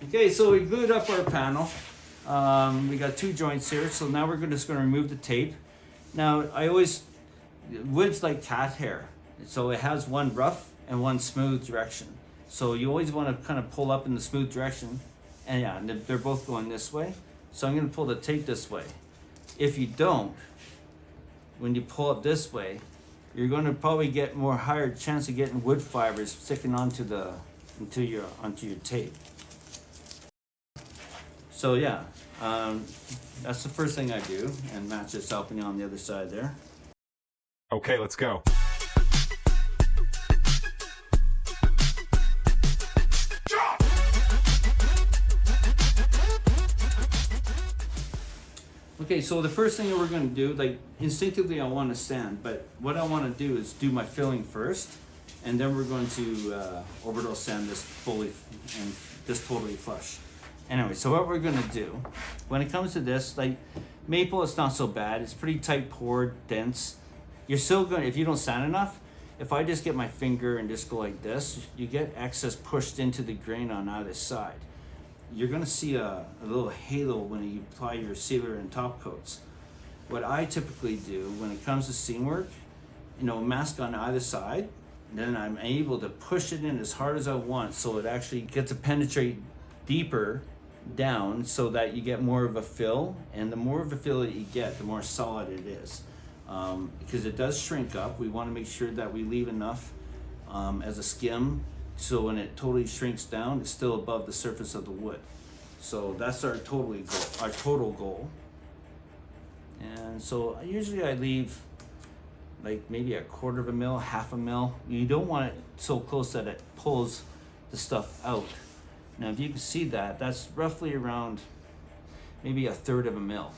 Okay, so we glued up our panel. We got two joints here, so now we're just going to remove the tape. Now, wood's like cat hair, so it has one rough and one smooth direction. So you always want to kind of pull up in the smooth direction, and yeah, they're both going this way. So I'm going to pull the tape this way. If you don't, when you pull it this way, you're going to probably get higher chance of getting wood fibers sticking onto your tape. So yeah, that's the first thing I do, and Matt's just helping me on the other side there. Okay, let's go. Okay, so the first thing that we're going to do, like instinctively I want to sand, but what I want to do is do my filling first, and then we're going to orbital sand this fully and just totally flush. Anyway, so what we're gonna do, when it comes to this, like maple, it's not so bad. It's pretty tight poured, dense. You're still gonna, if you don't sand enough, if I just get my finger and just go like this, you get excess pushed into the grain on either side. You're gonna see a little halo when you apply your sealer and top coats. What I typically do when it comes to seam work, mask on either side, then I'm able to push it in as hard as I want so it actually gets to penetrate deeper down so that you get more of a fill, and the more of a fill that you get, the more solid it is, because it does shrink up. We want to make sure that we leave enough as a skim so when it totally shrinks down, it's still above the surface of the wood. So that's our total goal. And so usually I leave like maybe a quarter of a mil, half a mil. You don't want it so close that it pulls the stuff out. Now, if you can see that, that's roughly around maybe a third of a mil.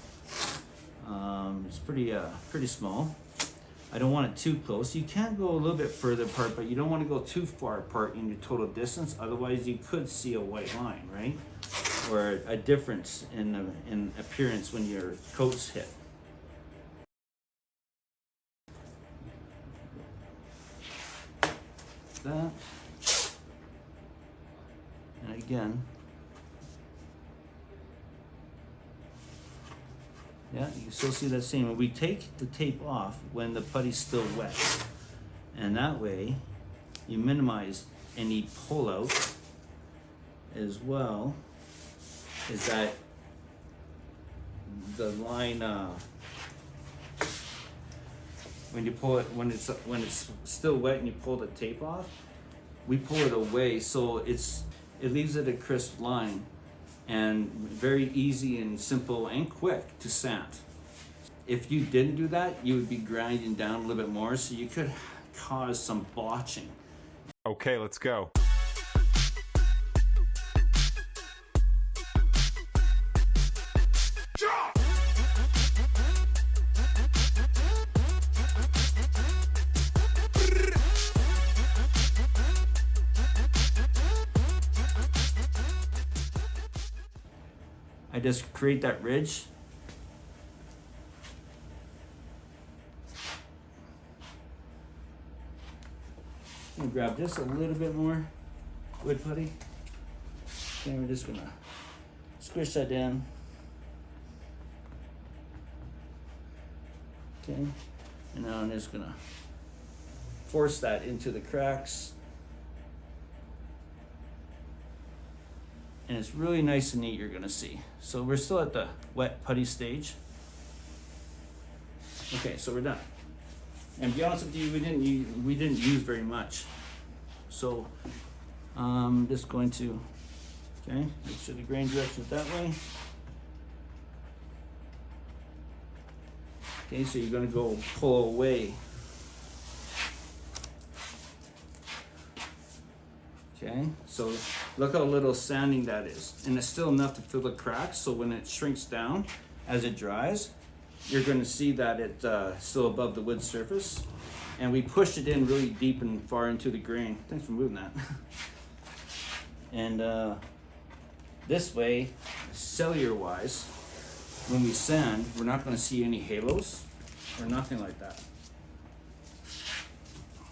It's pretty small. I don't want it too close. You can go a little bit further apart, but you don't want to go too far apart in your total distance. Otherwise, you could see a white line, right? Or a difference in appearance when your coats hit. That. And again, yeah, you can still see that seam. We take the tape off when the putty's still wet, and that way you minimize any pullout, as well as that the line when you pull it, when it's still wet and you pull the tape off, we pull it away so it leaves it a crisp line and very easy and simple and quick to sand. If you didn't do that, you would be grinding down a little bit more, so you could cause some blotching. Okay, let's go. I just create that ridge. I'm gonna grab just a little bit more wood putty. And we're just gonna squish that down. Okay, and now I'm just gonna force that into the cracks. And it's really nice and neat, you're gonna see. So we're still at the wet putty stage. Okay, so we're done. And to be honest with you, we didn't use very much. So I'm just going to, okay, make sure the grain direction is that way. Okay, so you're gonna go pull away. Okay, so look how little sanding that is. And it's still enough to fill the cracks, so when it shrinks down, as it dries, you're gonna see that it's still above the wood surface. And we pushed it in really deep and far into the grain. Thanks for moving that. And this way, cellular-wise, when we sand, we're not gonna see any halos or nothing like that.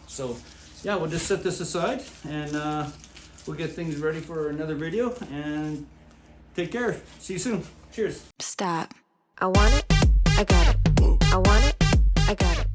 So yeah, we'll just set this aside, and we'll get things ready for another video, and take care. See you soon. Cheers. Stop. I want it. I got it. I want it. I got it.